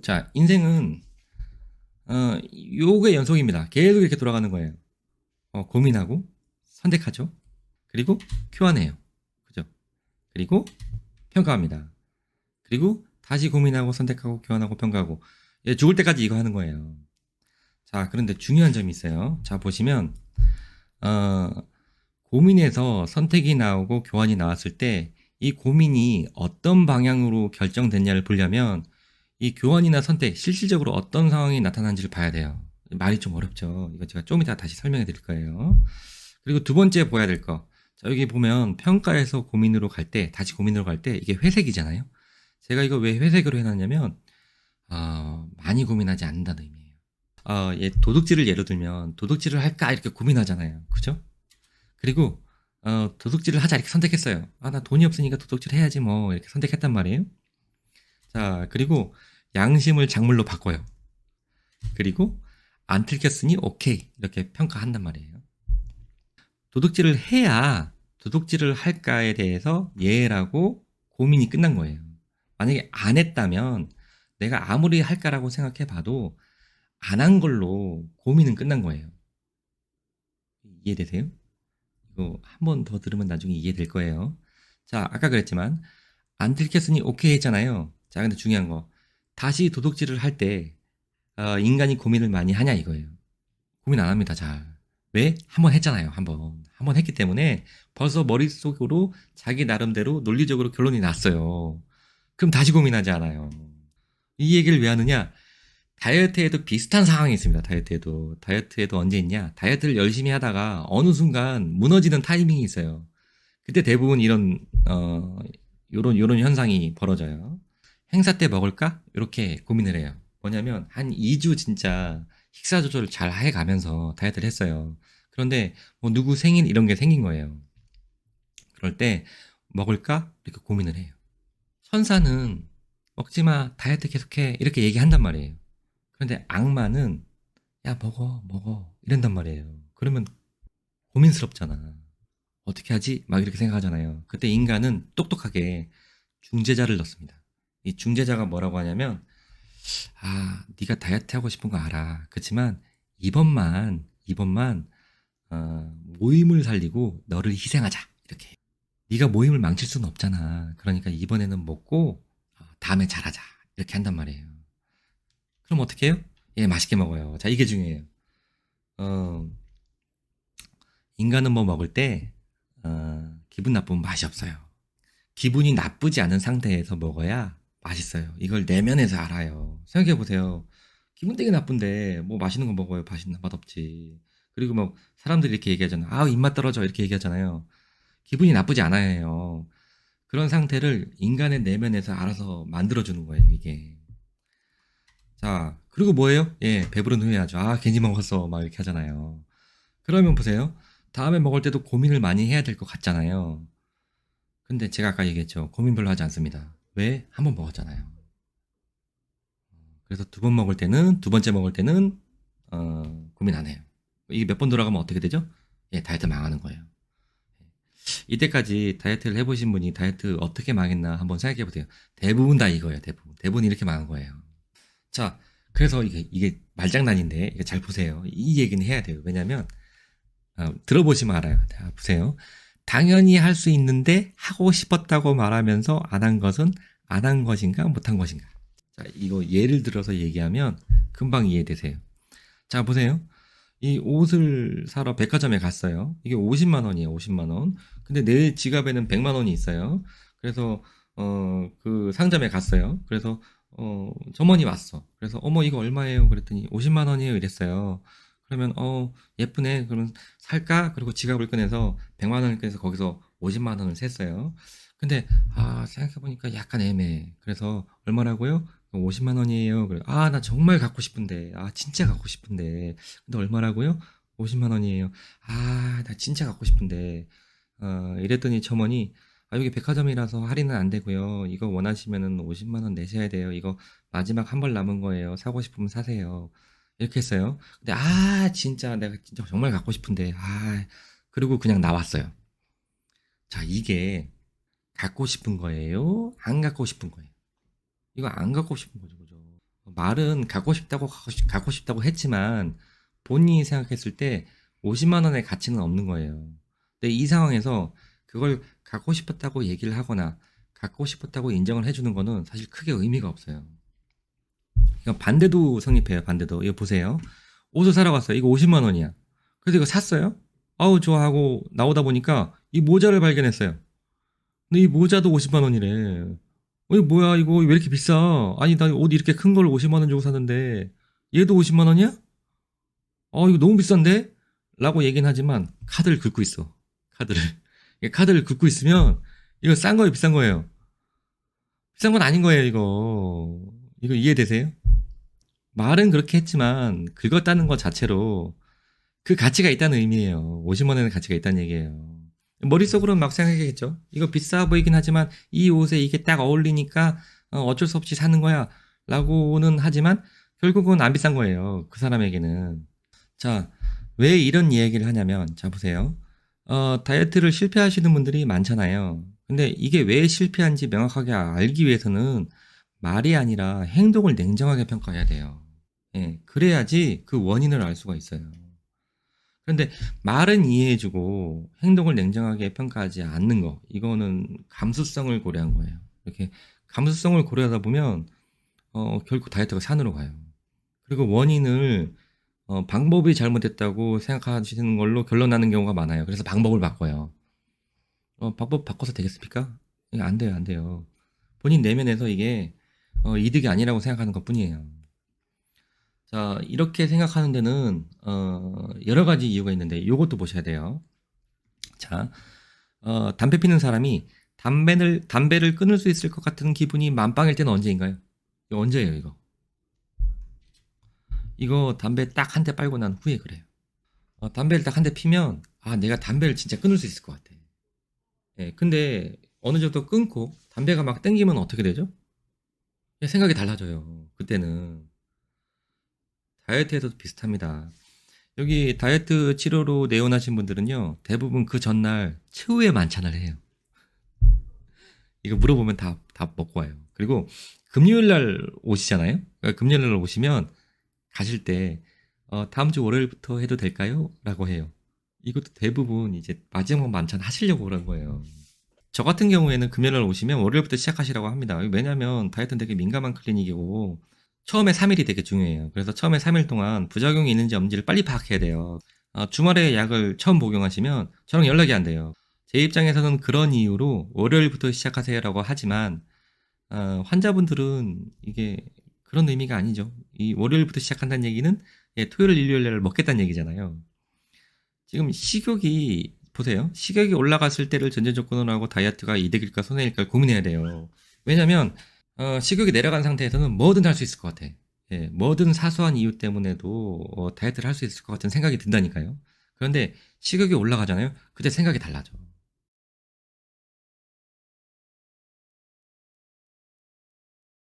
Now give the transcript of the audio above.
자, 인생은 요게 연속입니다. 계속 이렇게 돌아가는 거예요. 고민하고 선택하죠. 그리고 교환해요. 그죠? 그리고 평가합니다. 그리고 다시 고민하고 선택하고 교환하고 평가하고 죽을 때까지 이거 하는 거예요. 자, 그런데 중요한 점이 있어요. 자, 보시면 어, 고민에서 선택이 나오고 교환이 나왔을 때 이 고민이 어떤 방향으로 결정됐냐를 보려면 이 교환이나 선택, 실질적으로 어떤 상황이 나타난지를 봐야 돼요. 말이 좀 어렵죠. 이거 제가 좀 이따 다시 설명해 드릴 거예요. 그리고 두 번째 보야 될 거. 자, 여기 보면 평가에서 고민으로 갈 때, 다시 고민으로 갈 때 이게 회색이잖아요. 제가 이거 왜 회색으로 해놨냐면 많이 고민하지 않는다는 의미예요. 도둑질을 예로 들면 도둑질을 할까 이렇게 고민하잖아요. 그죠? 그리고 도둑질을 하자 이렇게 선택했어요. 나 돈이 없으니까 도둑질 해야지 뭐 이렇게 선택했단 말이에요. 자, 그리고 양심을 작물로 바꿔요. 그리고 안 들켰으니 오케이 이렇게 평가한단 말이에요. 도둑질을 해야 도둑질을 할까에 대해서 예라고 고민이 끝난 거예요. 만약에 안 했다면 내가 아무리 할까라고 생각해 봐도 안 한 걸로 고민은 끝난 거예요. 이해되세요? 이거 한 번 더 들으면 나중에 이해될 거예요. 자, 아까 그랬지만 안 들켰으니 오케이 했잖아요. 자, 근데 중요한 거 다시 도둑질을 할 때 인간이 고민을 많이 하냐 이거예요. 고민 안 합니다. 잘. 왜? 한 번 했잖아요. 한 번. 한 번 했기 때문에 벌써 머릿속으로 자기 나름대로 논리적으로 결론이 났어요. 그럼 다시 고민하지 않아요. 이 얘기를 왜 하느냐? 다이어트에도 비슷한 상황이 있습니다. 다이어트에도 언제 있냐? 다이어트를 열심히 하다가 어느 순간 무너지는 타이밍이 있어요. 그때 대부분 요런 현상이 벌어져요. 행사 때 먹을까? 이렇게 고민을 해요. 뭐냐면 한 2주 진짜 식사 조절을 잘 해가면서 다이어트를 했어요. 그런데 뭐 누구 생일 이런 게 생긴 거예요. 그럴 때 먹을까? 이렇게 고민을 해요. 천사는 먹지 마, 다이어트 계속해 이렇게 얘기한단 말이에요. 그런데 악마는 야 먹어 이런단 말이에요. 그러면 고민스럽잖아. 어떻게 하지? 막 이렇게 생각하잖아요. 그때 인간은 똑똑하게 중재자를 넣습니다. 이 중재자가 뭐라고 하냐면 네가 다이어트 하고 싶은 거 알아. 그렇지만 이번만 모임을 살리고 너를 희생하자. 이렇게. 네가 모임을 망칠 수는 없잖아. 그러니까 이번에는 먹고 다음에 잘하자. 이렇게 한단 말이에요. 그럼 어떻게 해요? 예, 맛있게 먹어요. 자, 이게 중요해요. 어, 인간은 뭐 먹을 때 기분 나쁘면 맛이 없어요. 기분이 나쁘지 않은 상태에서 먹어야 맛있어요. 이걸 내면에서 알아요. 생각해보세요. 기분 되게 나쁜데 뭐 맛있는 거 먹어요. 맛없지. 그리고 막 사람들이 이렇게 얘기하잖아요. 입맛 떨어져 이렇게 얘기하잖아요. 기분이 나쁘지 않아요. 그런 상태를 인간의 내면에서 알아서 만들어주는 거예요. 이게. 자, 그리고 뭐예요? 예, 배부른 후에 하죠. 괜히 먹었어. 막 이렇게 하잖아요. 그러면 보세요. 다음에 먹을 때도 고민을 많이 해야 될 것 같잖아요. 근데 제가 아까 얘기했죠. 고민 별로 하지 않습니다. 왜? 한 번 먹었잖아요. 그래서 두 번째 먹을 때는 고민 안 해요. 이게 몇 번 돌아가면 어떻게 되죠? 예, 다이어트 망하는 거예요. 이때까지 다이어트를 해보신 분이 다이어트 어떻게 망했나 한번 생각해 보세요. 대부분 다 이거예요. 대부분 이렇게 망한 거예요. 자, 그래서 이게 말장난인데 이거 잘 보세요. 이 얘기는 해야 돼요. 왜냐면 들어보시면 알아요. 자, 보세요. 당연히 할 수 있는데 하고 싶었다고 말하면서 안 한 것은 안 한 것인가 못한 것인가. 자, 이거 예를 들어서 얘기하면 금방 이해되세요. 자, 보세요. 이 옷을 사러 백화점에 갔어요. 이게 50만 원이에요. 50만 원. 근데 내 지갑에는 100만 원이 있어요. 그래서 그 상점에 갔어요. 그래서 점원이 왔어. 그래서 어머 이거 얼마예요? 그랬더니 50만 원이에요. 이랬어요. 그러면 예쁘네. 그러면 살까? 그리고 지갑을 꺼내서 100만 원을 꺼내서 거기서 50만 원을 셌어요. 근데 생각해 보니까 약간 애매해. 그래서 얼마라고요? 50만 원이에요. 그래. 나 정말 갖고 싶은데. 진짜 갖고 싶은데. 근데 얼마라고요? 50만 원이에요. 나 진짜 갖고 싶은데. 이랬더니 점원이 여기 백화점이라서 할인은 안 되고요. 이거 원하시면은 50만 원 내셔야 돼요. 이거 마지막 한 벌 남은 거예요. 사고 싶으면 사세요. 이렇게 했어요. 근데 진짜 내가 진짜 정말 갖고 싶은데. 그리고 그냥 나왔어요. 자, 이게 갖고 싶은 거예요? 안 갖고 싶은 거예요? 이거 안 갖고 싶은 거죠, 그죠? 말은 갖고 싶다고 했지만 본인이 생각했을 때 50만 원의 가치는 없는 거예요. 근데 이 상황에서 그걸 갖고 싶었다고 얘기를 하거나 갖고 싶었다고 인정을 해주는 거는 사실 크게 의미가 없어요. 이건 반대도 성립해요. 반대도. 이거 보세요. 옷을 사러 갔어요. 이거 50만 원이야. 그래서 이거 샀어요. 아우 좋아하고 나오다 보니까 이 모자를 발견했어요. 근데 이 모자도 50만 원이래. 이거 뭐야 이거 왜 이렇게 비싸? 아니 나 옷 이렇게 큰 걸 50만 원 주고 샀는데 얘도 50만 원이야? 이거 너무 비싼데? 라고 얘기는 하지만 카드를 긁고 있어. 카드를. 카드를 긁고 있으면 이거 싼 거예요, 비싼 거예요? 비싼 건 아닌 거예요, 이거. 이거 이해되세요? 말은 그렇게 했지만 긁었다는 것 자체로 그 가치가 있다는 의미예요. 50만 원의 가치가 있다는 얘기예요. 머릿속으로는 막 생각하겠죠. 이거 비싸 보이긴 하지만 이 옷에 이게 딱 어울리니까 어쩔 수 없이 사는 거야 라고는 하지만 결국은 안 비싼 거예요. 그 사람에게는. 자, 왜 이런 이야기를 하냐면 자 보세요. 다이어트를 실패하시는 분들이 많잖아요. 근데 이게 왜 실패한지 명확하게 알기 위해서는 말이 아니라 행동을 냉정하게 평가해야 돼요. 예, 그래야지 그 원인을 알 수가 있어요. 그런데 말은 이해해주고 행동을 냉정하게 평가하지 않는 거, 이거는 감수성을 고려한 거예요. 이렇게 감수성을 고려하다 보면 결국 다이어트가 산으로 가요. 그리고 원인을 방법이 잘못됐다고 생각하시는 걸로 결론 나는 경우가 많아요. 그래서 방법을 바꿔요. 방법 바꿔서 되겠습니까? 이게 안 돼요, 안 돼요. 본인 내면에서 이게 이득이 아니라고 생각하는 것 뿐이에요. 자, 이렇게 생각하는 데는 여러 가지 이유가 있는데 이것도 보셔야 돼요. 자, 담배 피는 사람이 담배를 끊을 수 있을 것 같은 기분이 만빵일 때는 언제인가요? 이거 언제예요, 이거? 이거 담배 딱 한 대 빨고 난 후에 그래요. 담배를 딱 한 대 피면 내가 담배를 진짜 끊을 수 있을 것 같아. 예, 근데 어느 정도 끊고 담배가 막 땡기면 어떻게 되죠? 생각이 달라져요. 그때는. 다이어트에도 비슷합니다. 여기 다이어트 치료로 내원하신 분들은요, 대부분 그 전날 최후의 만찬을 해요. 이거 물어보면 다 먹고 와요. 그리고 금요일 날 오시잖아요? 그러니까 금요일 날 오시면 가실 때, 다음 주 월요일부터 해도 될까요? 라고 해요. 이것도 대부분 이제 마지막 만찬 하시려고 그런 거예요. 저 같은 경우에는 금요일 날 오시면 월요일부터 시작하시라고 합니다. 왜냐면 다이어트는 되게 민감한 클리닉이고, 처음에 3일이 되게 중요해요. 그래서 처음에 3일 동안 부작용이 있는지 없는지를 빨리 파악해야 돼요. 주말에 약을 처음 복용하시면 저랑 연락이 안 돼요. 제 입장에서는 그런 이유로 월요일부터 시작하세요라고 하지만 환자분들은 이게 그런 의미가 아니죠. 이 월요일부터 시작한다는 얘기는 토요일, 일요일날 먹겠다는 얘기잖아요. 지금 식욕이 보세요. 식욕이 올라갔을 때를 전제 조건으로 하고 다이어트가 이득일까 손해일까 고민해야 돼요. 왜냐면 식욕이 내려간 상태에서는 뭐든 할 수 있을 것 같아. 예, 뭐든 사소한 이유 때문에도 다이어트를 할 수 있을 것 같은 생각이 든다니까요. 그런데 식욕이 올라가잖아요. 그때 생각이 달라져.